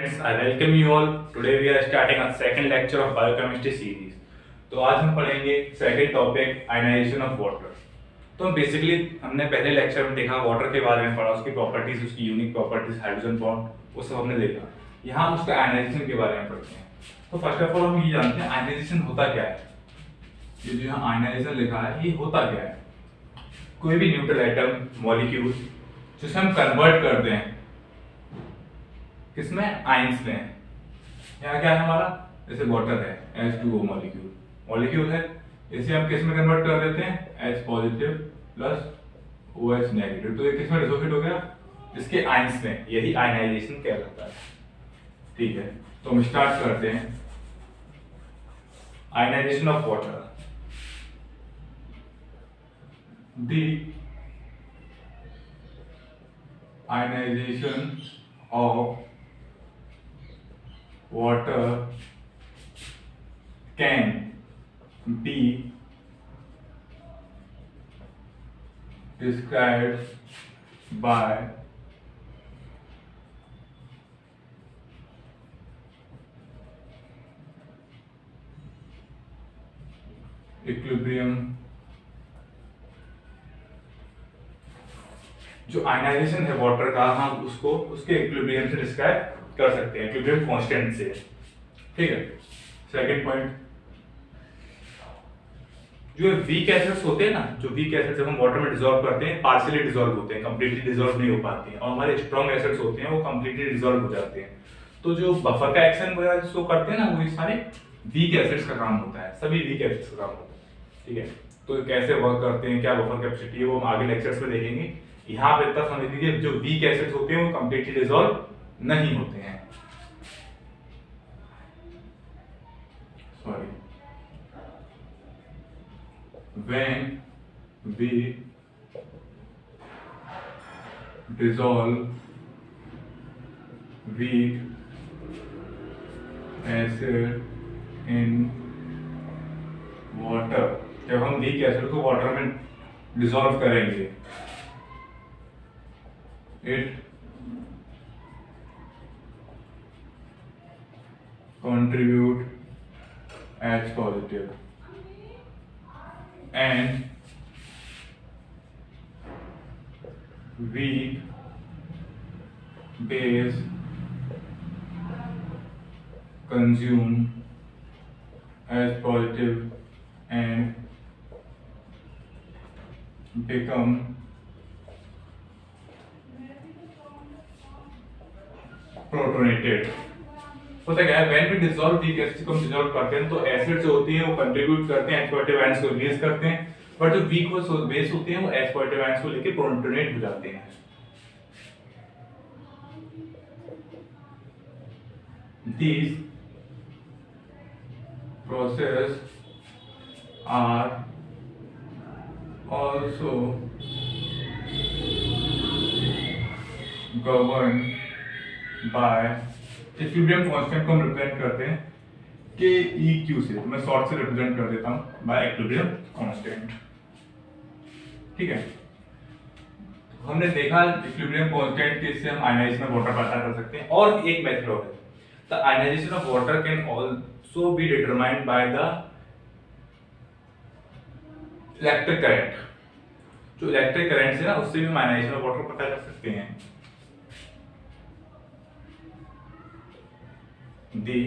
Friends, I welcome you all. Today we are starting a second lecture of biochemistry series. तो आज हम पढ़ेंगे second topic ionisation of water. तो हम basically हमने पहले लेक्चर में देखा वाटर के बारे में पढ़ा, उसकी प्रॉपर्टीज, उसकी यूनिक प्रॉपर्टीज, हाइड्रोजन बॉन्ड, वो सब हमने देखा। यहाँ हम उसका आयनाइजेशन के बारे में पढ़ते हैं। तो फर्स्ट ऑफ ऑल हम ये जानते हैं आयनाइजेशन होता क्या है। ये जो यहाँ आयनाइजेशन लिखा है ये होता क्या है। कोई भी न्यूट्रल एटम मॉलिक्यूल जिसे हम कन्वर्ट करते हैं किसमें, आयंस में। यहाँ क्या है हमारा, जैसे वाटर है H2O मॉलिक्यूल है, इसे हम किस में कन्वर्ट कर देते हैं, H positive plus OH negative. तो ये किस में डिसोसिएट हो गया, इसके आयंस में। यही आयनाइजेशन कहलाता है। ठीक है, तो हम स्टार्ट करते हैं ionisation of water. The ionisation of water can be described by equilibrium। जो आयनाइजेशन है वाटर का, हम उसको उसके इक्विलिब्रियम से डिस्क्राइब कर सकते हैं, इक्विलिब्रियम कांस्टेंट से। ठीक है, सेकंड पॉइंट, जो वीक एसिड्स होते हैं ना, जो वीक एसिड जब हम वाटर में डिसॉल्व करते हैं पार्शियली डिसॉल्व होते हैं, कंप्लीटली डिसॉल्व नहीं हो पाते हैं। और हमारे स्ट्रॉन्ग एसिड्स होते हैं वो कंप्लीटली डिसॉल्व हो जाते हैं। तो जो बफर का एक्शन वगैरह शो करते हैं ना, वो सारे वीक एसिड्स का काम होता है, सभी वीक एसिड्स का काम होता है। ठीक है, तो कैसे वर्क करते हैं, क्या बफर कैपेसिटी है, वो हम आगे लेक्चर्स में देखेंगे। यहाँ पे इतना समझ लीजिए, जो वीक एसिड्स होते हैं वो कंप्लीटली डिसॉल्व नहीं होते हैं। Sorry, when we dissolve weak acid in water, जब हम वीक एसिड को वाटर में डिसॉल्व करेंगे, it contribute H positive and weak base consume H positive and become protonated। होता क्या है, when we dissolve weak acid को हम डिसॉल्व करते हैं तो एसिड जो होती है वो कंट्रीब्यूट करते हैं H पॉजिटिव आयंस को रिलीज करते हैं, बट जो वीक बेस होते हैं वो H पॉजिटिव आयंस को लेके प्रोटोनेट हो जाते हैं। These process are also governed by equilibrium constant को हम रिप्रेजेंट करते हैं KEQ से। मैं शॉर्ट से रिप्रेजेंट कर देता हूं बाय इक्विलिब्रियम कांस्टेंट। ठीक है, हमने देखा इक्विलिब्रियम कांस्टेंट के से हम आयनाइजेशन ऑफ वाटर पता कर सकते हैं। और एक मेथड और है, the ionisation of water can also be determined by the electric current. जो इलेक्ट्रिक करंट से ना, उससे भी हम आयनाइजेशन ऑफ वाटर पता कर सकते हैं। The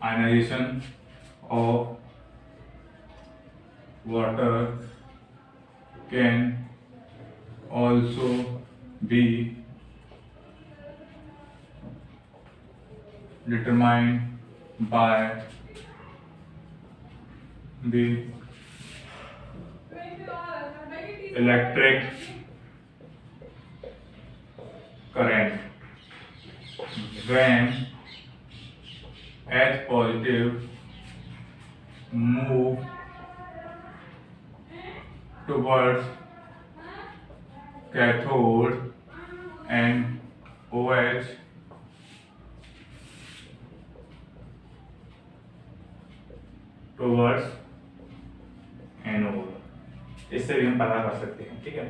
ionization of water can also be determined by the electric current when H positive move towards cathode and OH towards anode. इससे भी हम पता कर सकते हैं। ठीक है,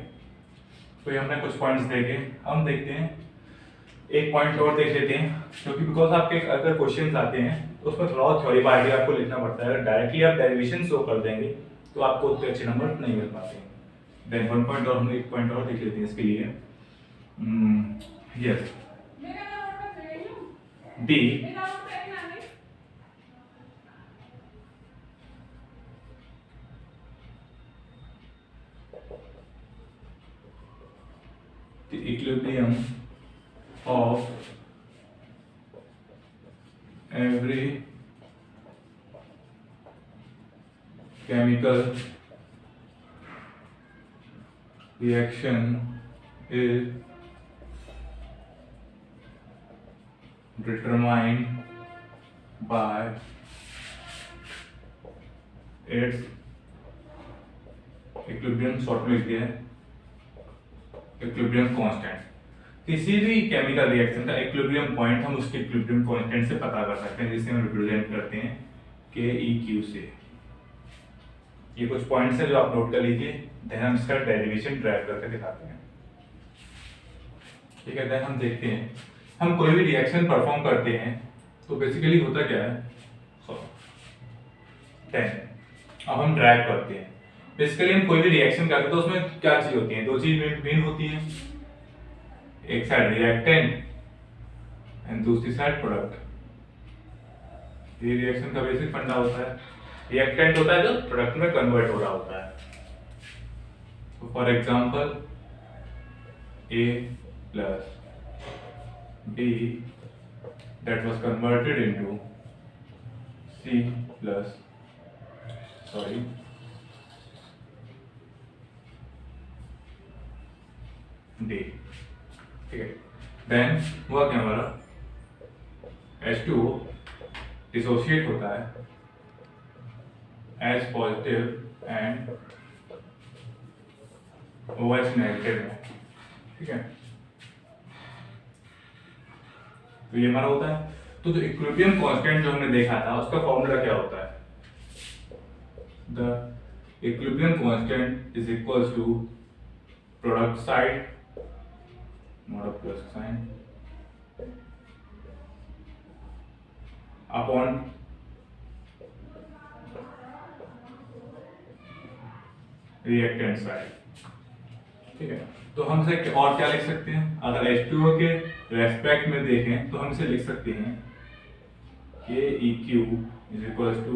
तो ये हमने कुछ पॉइंट्स देखे, हम देखते हैं एक पॉइंट और देख लेते हैं, क्योंकि बिकॉज आपके अगर क्वेश्चंस आते हैं तो उसमें थोड़ा थ्योरी पार्ट भी आपको लिखना पड़ता है। अगर डायरेक्टली आप डेरिवेशन शो कर देंगे तो आपको उतने अच्छे नंबर नहीं मिल पाते। देन वन पॉइंट और हम एक पॉइंट और देख लेते हैं इसके लिए। Yes, D the equilibrium of every chemical reaction is determined by its equilibrium, short में लिख दिया है इक्विलिब्रियम कांस्टेंट। किसी भी केमिकल रिएक्शन का इक्विलिब्रियम पॉइंट हम उसके इक्विलिब्रियम कांस्टेंट से पता कर सकते हैं, जिसे हम रिप्रेजेंट करते हैं KEQ से। ये कुछ पॉइंट्स है जो आप नोट कर लीजिए, देन हम इसका डेरिवेशन ड्राइव करके दिखाते हैं। ठीक है, देन हम देखते हैं हम कोई भी रिएक्शन परफॉर्म करते हैं तो बेसिकली होता क्या है। देन अब हम ड्राइव करते हैं। बेसिकली हम कोई भी रिएक्शन करते हैं तो उसमें क्या चीज होती है, दो चीज मेन होती है, एक साइड रिएक्टेंट एंड दूसरी साइड प्रोडक्ट। ये रिएक्शन का बेसिक फंडा होता है। रिएक्टेंट होता है जो प्रोडक्ट में कन्वर्ट हो रहा होता है। तो for example A plus B that was converted into C plus D। ठीक है, देन हुआ क्या हमारा H2O डिसोशिएट होता है H positive and OH negative में। ठीक है, तो ये हमारा होता है। तो जो इक्विलिब्रियम कांस्टेंट जो हमने देखा था उसका फॉर्मूला क्या होता है, the equilibrium constant is equals to product side, not a plus sign, upon reactant side। ठीक है, तो हम से और क्या लिख सकते हैं, अगर H2O के रेस्पेक्ट में देखें तो हम इसे लिख सकते हैं KEQ is equals to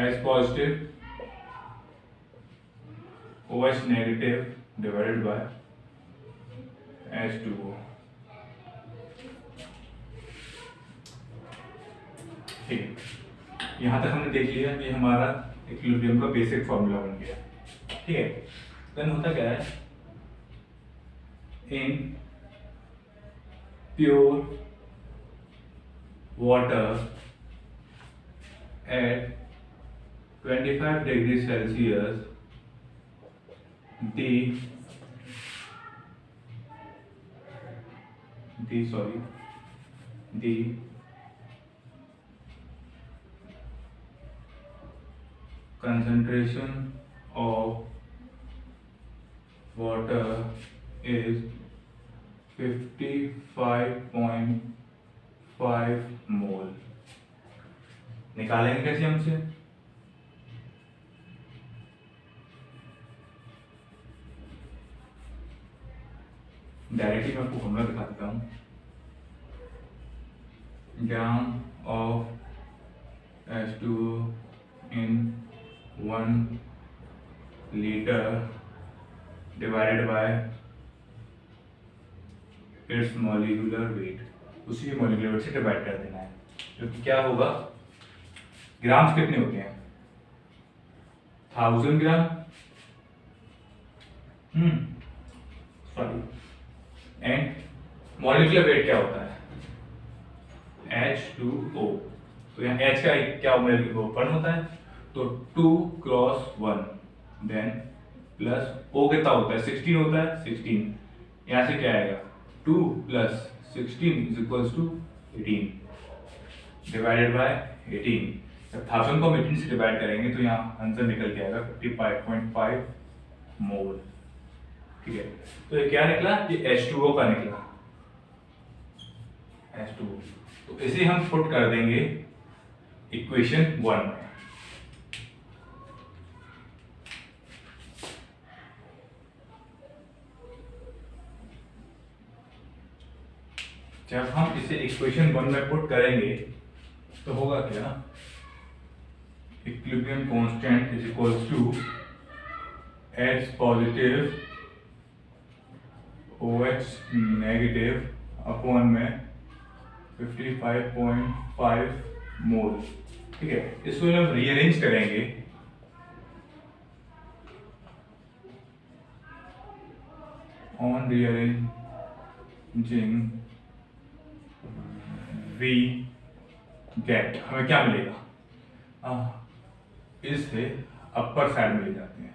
H positive OH negative divided by H2O। ठीक है, यहाँ तक हमने देख लिया कि हमारा इक्विलिब्रियम का बेसिक फॉर्मूला बन गया। ठीक है, देन होता क्या है, in pure water at 25 degree Celsius the concentration of water is 55.5 मोल। निकालेंगे कैसे हमसे, डायरेक्टली मैं आपको फॉर्मूला दिखा देता हूँ। Gram of H2O in 1 litre divided by it's molecular weight, उसी मॉलिक्यूलर वेट से डिवाइड कर देना है, जो कि क्या होगा, ग्राम्स कितने होते हैं, 1000 ग्राम एंड मॉलिक्यूलर वेट क्या होता है H2O। तो यहाँ H का क्या वन होता है, तो 2 क्रॉस 1 देन प्लस O कितना होता है 16 होता है 16, यहाँ से क्या आएगा 2 plus 16 is equals to 18 divided by 18। जब 1000 को हम 18 से डिवाइड करेंगे तो यहाँ आंसर निकल के आएगा 55.5 मोल। ठीक है, तो ये क्या निकला, ये H2O का निकला, H2O। तो इसे हम पुट कर देंगे इक्वेशन 1 में। जब हम इसे इक्वेशन 1 में पुट करेंगे तो होगा क्या, equilibrium constant is equals to H positive OH negative upon में 55.5 मोल। ठीक है, इसको हम रीअरेंज करेंगे, ऑन रीअरेंजिंग वी गेट, हमें क्या मिलेगा, इससे अपर साइड में ले जाते हैं,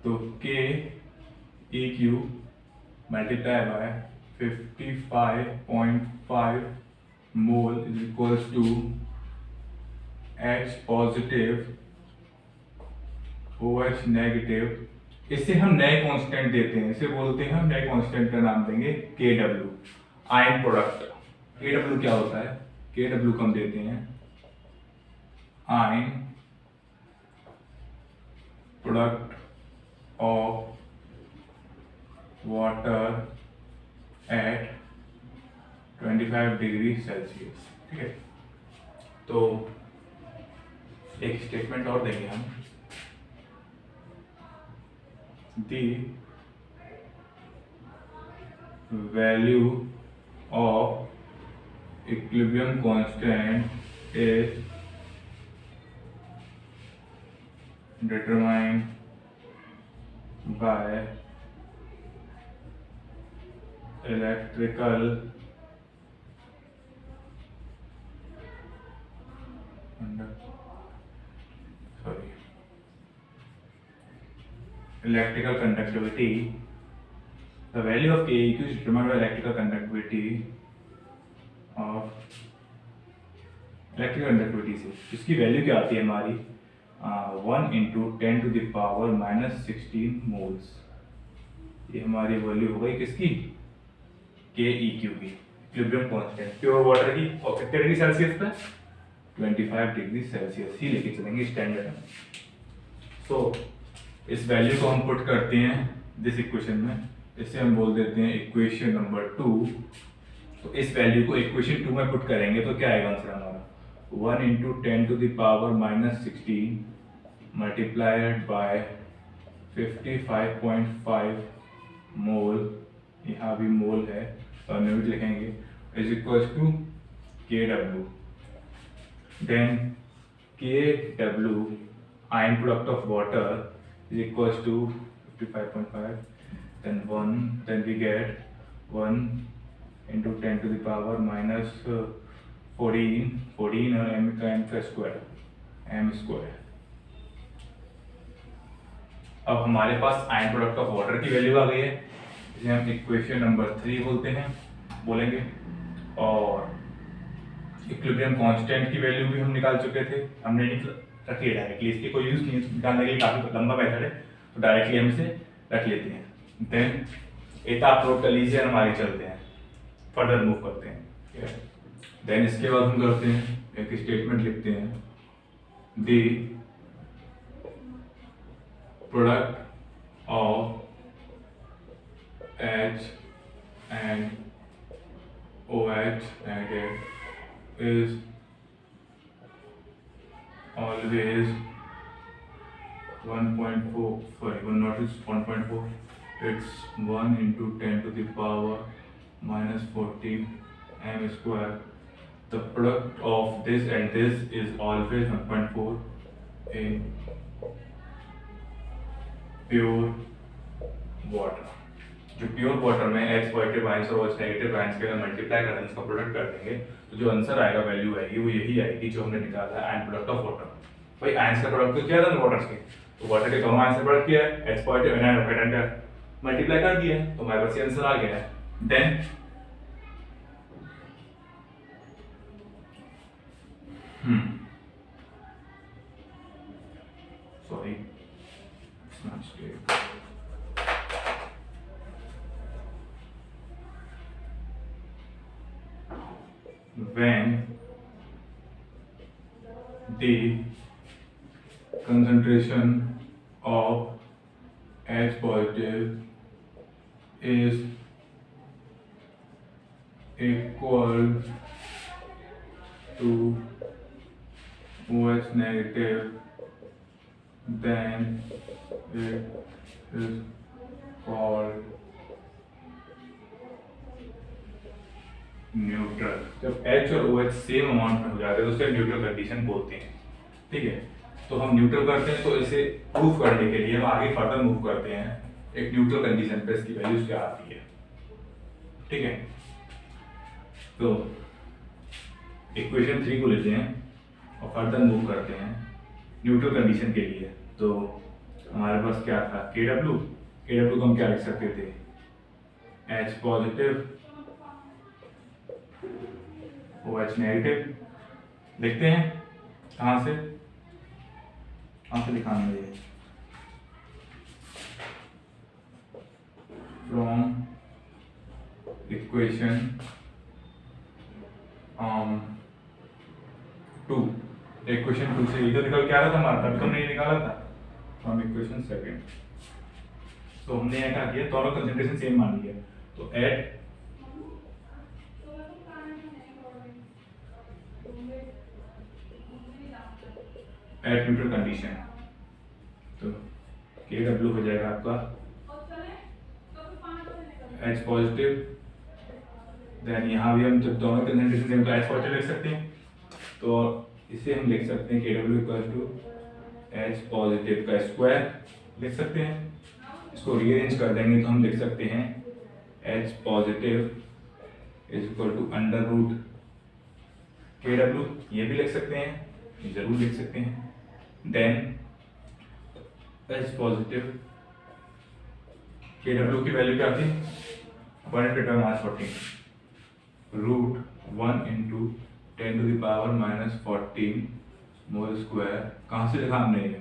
तो K e q multiply by 55.5 mole is equals to H positive OH negative. इससे हम नए कांस्टेंट देते हैं, इसे बोलते हैं, हम नए कांस्टेंट का नाम देंगे KW, आयन प्रोडक्ट। KW क्या होता है, KW को हम देते हैं ion product of water at 25 degree Celsius. ठीक है, तो एक स्टेटमेंट और देंगे हम, the value of equilibrium constant is determined by electrical conductivity. The value of KEQ is determined by electrical conductivity से इसकी वैल्यू क्या आती है हमारी, 1 × 10⁻⁻16 मोल्स। ये हमारी वैल्यू हो गई किसकी, KEQ की, इक्विलिब्रियम कांस्टेंट प्योर वाटर की, और कितने डिग्री सेल्सियस पे, 25 डिग्री सेल्सियस ही लेके चलेंगे स्टैंडर्ड में। सो इस वैल्यू को हम पुट करते हैं दिस इक्वेशन में, इसे हम बोल देते हैं इक्वेशन नंबर 2। तो इस वैल्यू को इक्वेशन 2 में पुट करेंगे तो क्या आएगा आंसर हमारा, 1 × 10⁻⁻16 मल्टीप्लाइड बाय 55.5 मोल, यहाँ भी मोल है और में भी लिखेंगे, is equals to KW। Then KW ion product of water is equals to 55.5, then we get 1 × 10⁻⁻14 और m का स्क्वायर, m स्क्वायर। अब हमारे पास आयन प्रोडक्ट ऑफ वाटर की वैल्यू आ गई है, इसे हम इक्वेशन नंबर 3 बोलेंगे, और इक्विलिब्रियम कांस्टेंट की वैल्यू भी हम निकाल चुके थे, हमने रखिए डायरेक्टली, इसकी कोई यूज नहीं है, निकालने के लिए काफी लंबा मेथड है, तो डायरेक्टली हम इसे रख लेते हैं। देन एटा अपलोड कर लीजिए, हम आगे चलते हैं, फर्दर मूव करते हैं। देन इसके बाद हम करते हैं एक स्टेटमेंट लिखते हैं, the product of H and OH negative is always 1.4, sorry, not is 1.4, it's 1 × 10⁻⁻14 m square. The product of this and this is always 1.4 in pure water। जो प्योर वाटर में H पॉजिटिव आयंस और OH negative ions के multiply कर इसका product कर देंगे, तो जो आंसर आएगा, वैल्यू आएगी, वो यही आएगी जो हमने निकाला है आयन प्रोडक्ट ऑफ वाटर। भाई आयंस का प्रोडक्ट तो क्या था वाटर के, तो वाटर के दोनों आयंस का प्रोडक्ट किया है, H पॉजिटिव और नेगेटिव मल्टीप्लाई कर दिया है, तो हमारे पास ये आंसर आ गया है। Then sorry, when the concentration of H positive is equal to OH negative, then it is called neutral. जब H और OH सेम अमाउंट में हो जाते हैं तो उसे न्यूट्रल कंडीशन बोलते हैं। ठीक है, तो हम न्यूट्रल करते हैं, तो इसे प्रूफ करने के लिए हम आगे फर्दर मूव करते हैं, एक न्यूट्रल कंडीशन पे इसकी वैल्यूज क्या आती है। ठीक है, तो इक्वेशन 3 को लेते हैं और फर्दर मूव करते हैं न्यूट्रल कंडीशन के लिए। तो हमारे पास क्या था, KW को हम क्या लिख सकते थे, H पॉजिटिव OH नेगेटिव। लिखते हैं कहाँ से लिखा हमने, ये फ्रॉम इक्वेशन 2। इक्वेशन 2 से इधर निकल के आ रहा था हमारा, तभी तो नहीं निकाला था, फ्रॉम इक्वेशन 2। तो हमने यहाँ क्या किया, दोनों कंसंट्रेशन सेम मान लिया, तो एट न्यूट्रल कंडीशन, तो KW हो जाएगा आपका H पॉजिटिव, देन यहाँ भी हम जब दोनों कंसंट्रेशन सेम तो H पॉजिटिव लिख सकते हैं, तो इसे हम लिख सकते हैं KW equal to H positive का स्क्वायर लिख सकते हैं। इसको रीअरेंज कर देंगे तो हम लिख सकते हैं H positive is equal to under root KW, ये भी लिख सकते हैं, ये जरूर लिख सकते हैं। देन H पॉजिटिव KW की वैल्यू क्या थी, 1×10⁻14 रूट 1 × 10⁻⁻14 मोल स्क्वायर। कहाँ से लिखा हमने ये,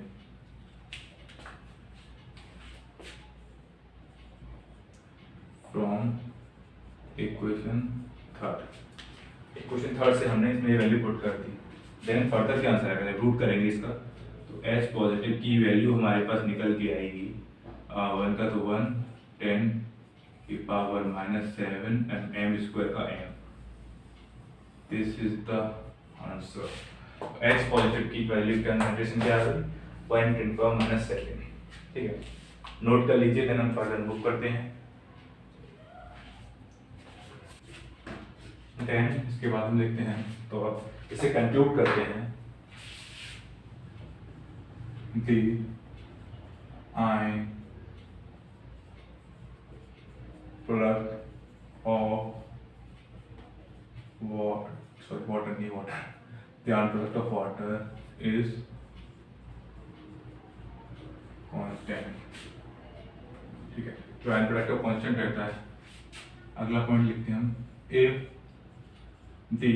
फ्रॉम इक्वेशन 3। इक्वेशन 3 से हमने इसमें वैल्यू पुट कर दी। देन फर्दर क्या आंसर आएगा, रूट करेंगे इसका, तो H पॉजिटिव की वैल्यू हमारे पास निकल के आएगी 1 का तो 1 10⁻⁻7 and m स्क्वायर का m। This is the answer. H positive की वैल्यू कंसंट्रेशन क्या है, 1×10⁻⁷। ठीक है, नोट कर लीजिए, देन हम फर्दर मूव करते हैं। देन इसके बाद हम देखते हैं, तो अब इसे कंक्लूड करते हैं, the ion product of water, the ion product of water is constant। ठीक है, तो ion product of constant रहता है। अगला पॉइंट लिखते हैं हम, if the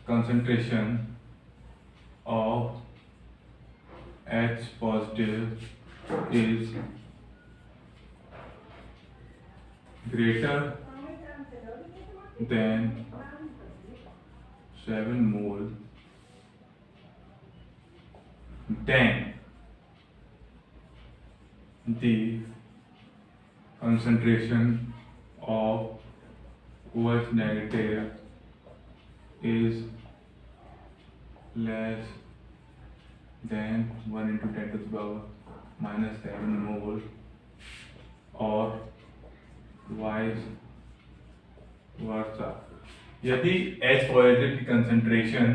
concentration of H positive is greater than 7 mole, then the concentration of OH negative is less than 1×10⁻⁻7 mole, or vice versa। यदि H पॉजिटिव की कंसंट्रेशन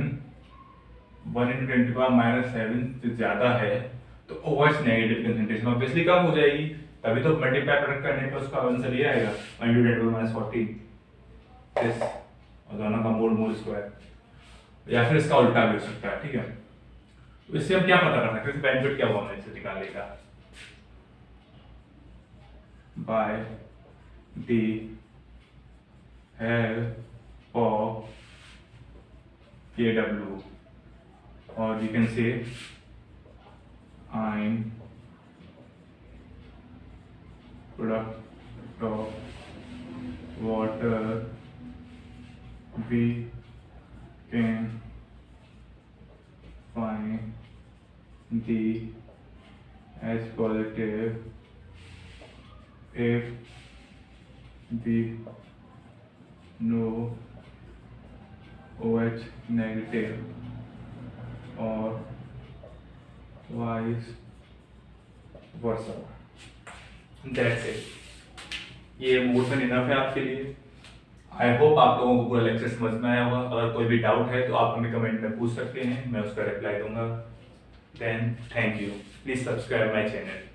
1×10⁻⁷ से ज्यादा है तो OH नेगेटिव कंसंट्रेशन ऑब्वियसली कम हो जाएगी, तभी तो मल्टीप्लाई प्रोडक्ट करने पर उसका आंसर ये आएगा 1×10⁻14 और दोनों का मोल स्क्वायर, या फिर इसका उल्टा भी हो सकता है। ठीक है, तो इससे हम क्या पता कर सकते हैं, बेनिफिट क्या हुआ हमें इसे निकालने का, by the help of KW, or we can say ion product of water, we as positive if we know OH negative or vice versa. That's it. ये मोर देन इनफ है आपके लिए। आई होप आप लोगों को पूरा lecture समझ में आया होगा। अगर कोई भी डाउट है तो आप हमें कमेंट में पूछ सकते हैं, मैं उसका रिप्लाई दूंगा। Then thank you, please subscribe my channel.